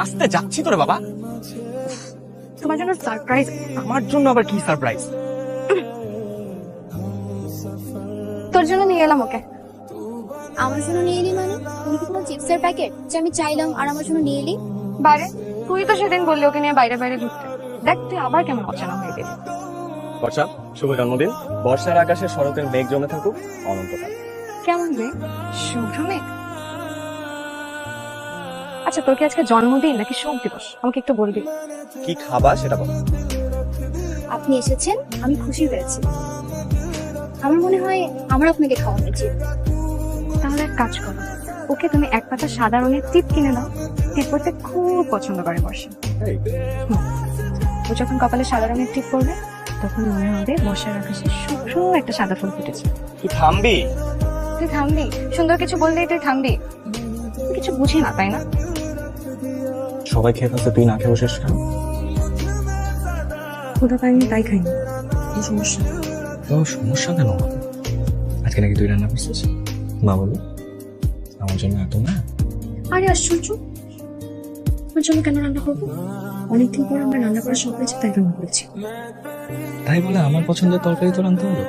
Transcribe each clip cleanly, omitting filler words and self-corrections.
আসতে যাচ্ছি তো রে বাবা। তোমার জন্য সারপ্রাইজ। আমার জন্য আবার কি সারপ্রাইজ? তোর জন্য নিয়ে এলাম ওকে। আমার জন্য নিয়ে এলি মানে? তুমি কি কোনো চিপসের প্যাকেট যে আমি চাইলাম আর আমার জন্য নিয়ে এলি? বাইরে তুই তো সেদিন বললি ওকে নিয়ে বাইরে বাইরে ঘুরতে। দেখ তুই আবার কেমন অচেনা হয়ে গেলি। বর্ষা, শুভ জন্মদিন। বর্ষার আকাশে শরতের মেঘ জমে থাকুক অনন্তকাল। কেমন রে? শুভ মেঘ। আচ্ছা তোর কি আজকে জন্মদিন নাকি শোক দিবস আমাকে একটু বলবি? কি খাবা সেটা বল। আপনি এসেছেন, আমি খুশি হয়েছি। আমার মনে হয় আমার আপনাকে খাওয়ানো উচিত। তাহলে এক কাজ করো, ওকে তুমি এক পাতা সাদা রঙের টিপ কিনে দাও। টিপ পরতে খুব পছন্দ করে বর্ষা। ও যখন কপালে সাদা রঙের টিপ পরবে তখন মনে হবে বর্ষার আকাশে শুভ্র একটা সাদা ফুল ফুটেছে। তুই থামবি? তুই থামবি? সুন্দর কিছু বললেই তুই থামবি? তুই কিছু বুঝি না তাই না? সবাই খেয়ে ফেলছে, তুই না খেয়ে বসে কেন? ক্ষুধা পাইনি তাই খাইনি। কি সমস্যা? তো সমস্যা কেন? আজকে নাকি তুই রান্না করছিস? মা বললো আমার জন্য এত না। আরে আশ্চর্য, আমার জন্য কেন রান্না করবো? অনেকদিন পর আমরা রান্না করা শখ হয়েছে তাই রান্না করেছি। তাই বলে আমার পছন্দের তরকারি তো রান্না হলো?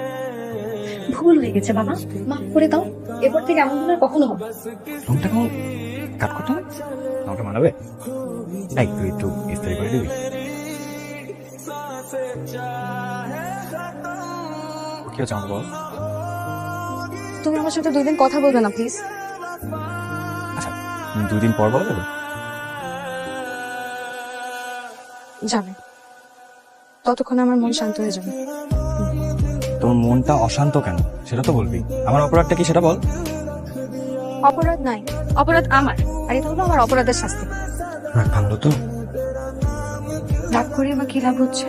ভুল হয়ে গেছে বাবা, মাফ করে দাও। এরপর থেকে এমন ধরনের কখনো হবে। রংটা কেমন কাট করতে হবে? আমাকে মানাবে? এই তুই একটু ইস্তারি করে দিবি? কি হচ্ছে আমাকে বল। তুমি আমার সাথে 2 দিন কথা বলবে না প্লিজ? আচ্ছা 2 দিন পর বলা যাবে? যাবে, ততক্ষণ আমার মন শান্ত হয়ে যাবে। তোর মনটা অশান্ত কেন সেটা তো বলবি। আমার অপরাধটা কি সেটা বল। অপরাধ নাই, অপরাধ আমার। আর এটা হলো আমার অপরাধের শাস্তি। রাগ ভাঙলো তো? রাগ করে আমার কি লাভ হচ্ছে?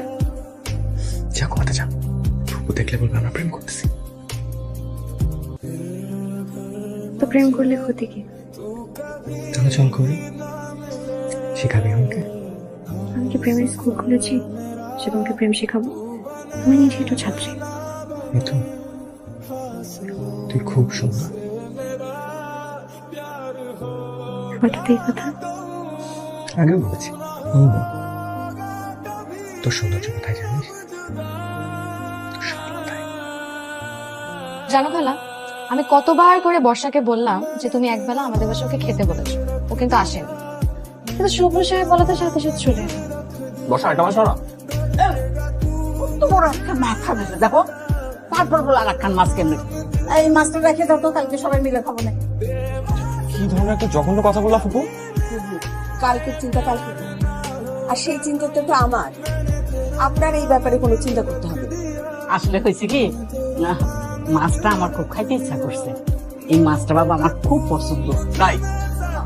যা ঘুমাতে যা। ফুপু দেখলে বলবে আমরা প্রেম করতেছি। তো প্রেম করলে ক্ষতি কি? তাহলে চল করি, শেখাবি আমাকে। আমি কি প্রেমের স্কুল খুলেছি সে তোমাকে প্রেম শেখাবো? আমি নিজে একটু ছাত্রী। মিতু তুই খুব সুন্দর। হঠাৎ এই কথা? আগেও বলেছি। তোর সৌন্দর্য কোথায় জানিস? তোর সফলতায়। জানো খালা, আমি কতবার করে বর্ষাকে বললাম যে তুমি একবেলা আমাদের বাসায় ওকে খেতে বলেছো, ও কিন্তু আসেনি। কিন্তু শুভ্র সাহেব বলাতে সাথে সাথে চলে এলো। বর্ষা একটা মাস না কত বড় একটা মাথা ভেসে দেখো, তারপর বলে আর একখান মাছ কেমনে। এই মাছটা রেখে দাও তো, কালকে সবাই মিলে খাবো না। কি ধরনের একটা জঘন্য কথা বললা ফুপু? কালকের চিন্তা কালকে, আর সেই চিন্তাটা তো আমার। আপনার এই ব্যাপারে কোনো চিন্তা করতে হবে না। আসলে হয়েছে কি, না, মাছটা আমার খুব খাইতে ইচ্ছা করছে। এই মাছটা বাবা আমার খুব পছন্দ। তাই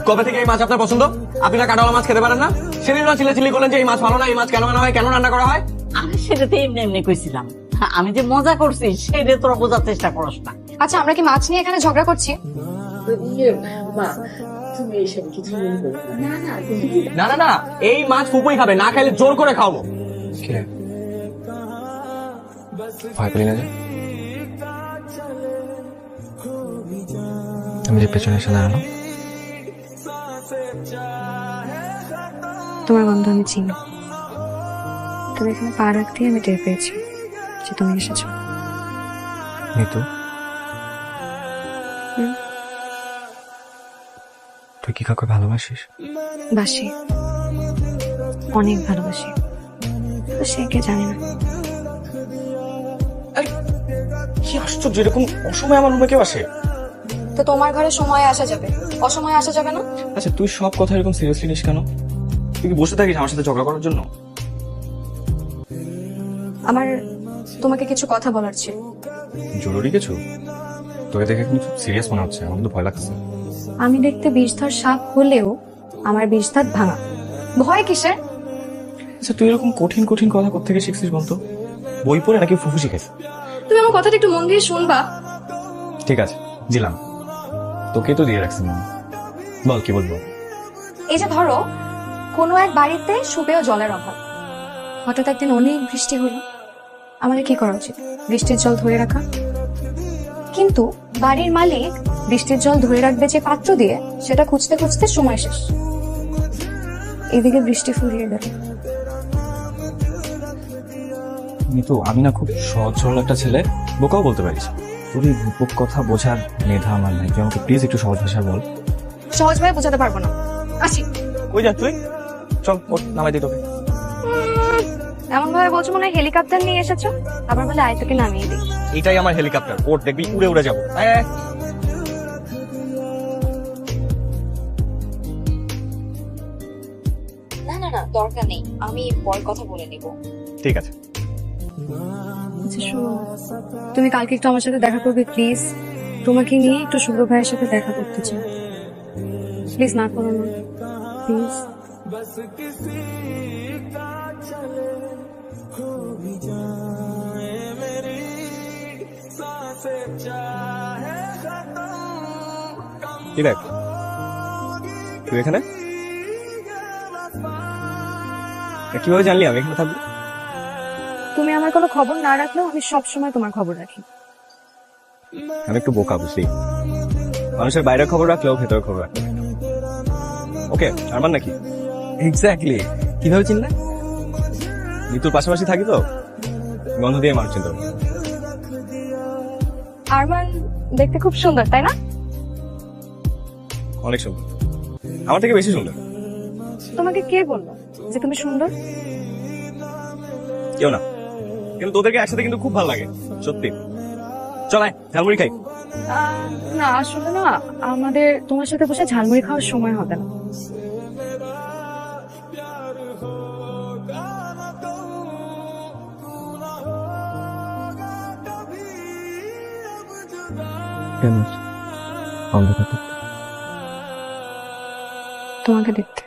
কবে থেকে এই মাছ আপনার পছন্দ? আপনি না কাটাওয়ালা মাছ খেতে পারেন না? সেদিন না চিল্লাচিল্লি করলেন যে এই মাছ ভালো না, এই মাছ কেন কেন হয়, কেন রান্না করা হয়? আমি সেটাতে এমনি এমনি কইছিলাম। আমি যে মজা করছি সেটা তোরা বোঝার চেষ্টা করস না। আচ্ছা আমরা কি মাছ নিয়ে এখানে ঝগড়া করছি? না না না, এই মাছ ফুপুই খাবে, না খাইলে জোর করে খাওয়াবো। ভয় পেলি না যে আমি যে পেছনে এসে দাঁড়ানো? তোমার গন্ধ আমি চিনি। তুমি এখানে পা রাখতেই আমি টের পেয়েছি যে তুমি এসেছো। নিতু হুম? তুই কি কাউকে ভালোবাসিস? বাসি, অনেক ভালোবাসি। তো সে কে জানে না। কি আশ্চর্য, এরকম অসময় আমার রুমে কেউ আসে? তো তোমার ঘরে সময় আসা যাবে, অসময়ে আসা যাবে না? আচ্ছা তুই সব কথা এরকম সিরিয়াসলি নিস কেন? তুই কি বসে থাকিস আমার সাথে ঝগড়া করার জন্য? আমার তোমাকে কিছু কথা বলার ছিল। জরুরি কিছু? তোকে দেখে কিন্তু সিরিয়াস মনে হচ্ছে, আমার কিন্তু ভয় লাগছে। আমি দেখতে বিষধর সাপ হলেও আমার বিষদাঁত ভাঙা। ভয় কিসের? আচ্ছা তুই এরকম কঠিন কঠিন কথা কোত্থেকে শিখছিস বলতো? বই পড়ে নাকি ফুফু শিখেছে? তুমি আমার কথাটা একটু মন দিয়ে শুনবা? ঠিক আছে দিলাম, তোকে তো দিয়ে রাখছি মনে। বল কি বলবো? এই যে ধরো কোনো এক বাড়িতে সুপেয় জলের অভাব, হঠাৎ একদিন অনেক বৃষ্টি হলো। আমাদের কি করা উচিত? বৃষ্টির জল ধরে রাখা। কিন্তু বাড়ির মালিক বৃষ্টির জল ধরে রাখবে যে পাত্র দিয়ে, সেটা খুঁজতে খুঁজতে সময় শেষ। এদিকে বৃষ্টি ফুরিয়ে গেল। নিতু, আমি না খুব সহজ সরল একটা ছেলে, বোকাও বলতে পারিস। তোর এই কথা বোঝার মেধা আমার নাই। তুই আমাকে প্লিজ একটু সহজ ভাষায় বল। সহজভাবে বোঝাতে পারবো না, আসি। কই যা তুই? চল ওঠ, নামাই দিই তোকে। এমন ভাবে বলছো মনে হয় হেলিকপ্টার নিয়ে এসেছো, আবার বলে আয় তোকে নামিয়ে দিই। এটাই আমার হেলিকপ্টার, ওঠ, দেখবি উড়ে উড়ে যাবো। আয়, আয়। না না না, দরকার নেই, আমি পরে কথা বলে নিব। ঠিক আছে। আচ্ছা শোনো, তুমি কালকে একটু আমার সাথে দেখা করবে প্লিজ। তোমাকে নিয়ে একটু শুভ্র ভাইয়ের সাথে দেখা করতে চাই, প্লিজ না করো না প্লিজ। কি দেখ, তুই এখানে কিভাবে জানলি আমি এখানে থাকবো? তুমি আমার কোনো খবর না রাখলেও আমি সব সময় তোমার খবর রাখি। আমি একটু বোকা, বুঝলি? মানুষের বাইরের খবর রাখলেও ভেতরের খবর রাখলে। ওকে, আরমান নাকি? এক্স্যাক্টলি। কিভাবে চিনলে? নিতুর পাশাপাশি থাকি তো, গন্ধ দিয়ে মানুষ চিনতে পারে। আরমান দেখতে খুব সুন্দর, তাই না? অনেক সুন্দর, আমার থেকে বেশি সুন্দর। তোমাকে কে বললো যে তুমি সুন্দর? কেউ না, কিন্তু তোদেরকে একসাথে কিন্তু খুব ভালো লাগে, সত্যি। চল আয়, ঝালমুড়ি খাই। না আসলে না, আমাদের তোমার সাথে বসে ঝালমুড়ি খাওয়ার সময় হবে না। কেন? অন্ধকার তোমাকে দেখতে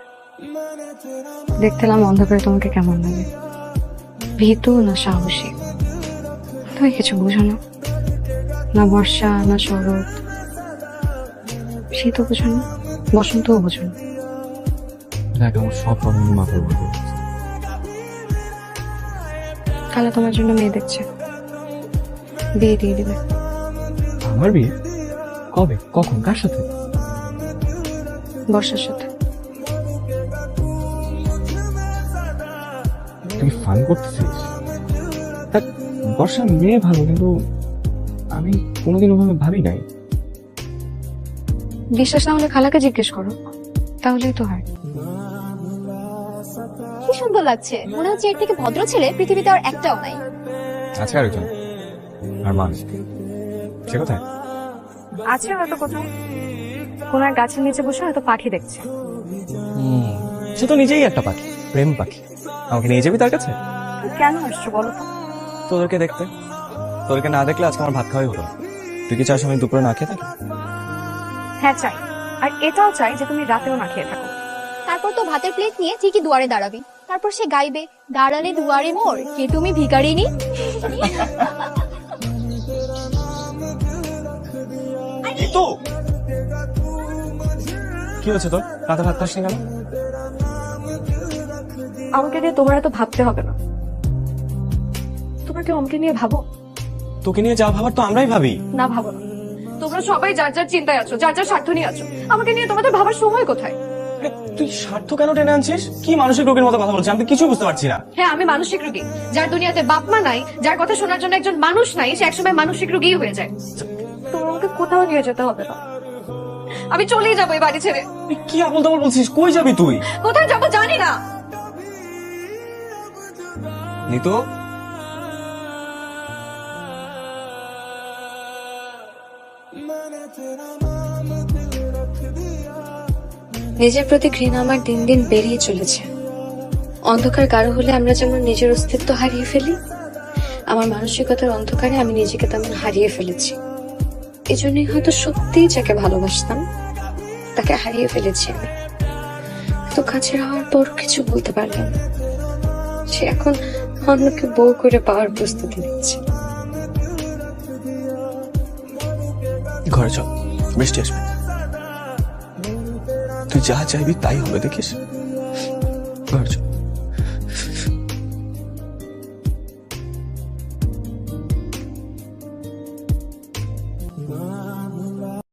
দেখতেলাম অন্ধকারে তোমাকে কেমন লাগে, ভীতু না সাহসী? তুমি কিছু বুঝো না, না বর্ষা না শরৎ, শীতও বুঝো না, বসন্তও বুঝো না। দেখ, আমার সব প্রবলেম মাথার মধ্যে। কালা তোমার জন্য মেয়ে দেখছে, বিয়ে দিয়ে দিবে। আমার বিয়ে? কবে, কখন, কার সাথে? বর্ষার সাথে। তুই ফান করতেছিস? দেখ, বর্ষা মেয়ে ভালো, কিন্তু আমি কোনোদিন ওভাবে ভাবি নাই। বিশ্বাস না হলে খালাকে জিজ্ঞেস করো, তাহলেই তো হয়। কি সুন্দর লাগছে, মনে হচ্ছে এর থেকে ভদ্র ছেলে পৃথিবীতে আর একটাও নাই। আছে আরেকজন, আর মানুষ। সে কোথায়? আছে হয়তো কোথাও, কোন এক গাছের নিচে বসে হয়তো পাখি দেখছে। সে তো নিজেই একটা পাখি, প্রেম পাখি। আমাকে নিয়ে যাবি তার কাছে? কেন আসছো বলো তো? তোদেরকে দেখতে। তোদেরকে না দেখলে আজকে আমার ভাত খাওয়াই হলো। তুই কি চাস আমি দুপুরে না খেয়ে থাকি? হ্যাঁ চাই, আর এটাও চাই যে তুমি রাতেও না খেয়ে থাকো। তারপর তো ভাতের প্লেট নিয়ে ঠিকই দুয়ারে দাঁড়াবি, তারপর সে গাইবে, দাঁড়ালে দুয়ারে মোর কে তুমি ভিখারিনী। তো কি হচ্ছে তোর? রাতে ভাত খাসনি কেন? আমাকে নিয়ে তোমার এত ভাবতে হবে না। তোমরা কেউ আমাকে নিয়ে ভাবো? তোকে নিয়ে যা ভাবার তো আমরাই ভাবি। না ভাবো না, তোমরা সবাই যার যার চিন্তায় আছো, যার যার স্বার্থ নিয়ে আছো। আমাকে নিয়ে তোমাদের ভাবার সময় কোথায়? তুই স্বার্থ কেন টেনে আনছিস? কি মানসিক রোগের মতো কথা বলছিস? আমি কিছু বুঝতে পারছি না। হ্যাঁ আমি মানসিক রোগী, যার দুনিয়াতে বাপ মা নাই, যার কথা শোনার জন্য একজন মানুষ নাই, সে একসময় মানসিক রোগী হয়ে যায়। তোমার আমাকে কোথাও নিয়ে যেতে হবে না, আমি চলেই যাবো এই বাড়ি ছেড়ে। তুই কি আবল তাবল বলছিস? কই যাবি তুই? কোথায় যাবো জানি না। নিতু, নিজের প্রতি ঘৃণা আমার দিন দিন বেরিয়ে চলেছে। অন্ধকার গাঢ় হলে আমরা যেমন নিজের অস্তিত্ব হারিয়ে ফেলি, আমার মানসিকতার অন্ধকারে আমি নিজেকে তেমন হারিয়ে ফেলেছি। এজন্যই হয়তো সত্যিই যাকে ভালোবাসতাম তাকে হারিয়ে ফেলেছি আমি। তো কাছের হওয়ার পর কিছু বলতে পারলাম না। সে এখন অন্যকে বউ করে পাওয়ার প্রস্তুতি নিচ্ছে। ঘরে চল, বৃষ্টি আসবে। তুই যা চাইবি তাই হবে, দেখিস। ঘরে চল।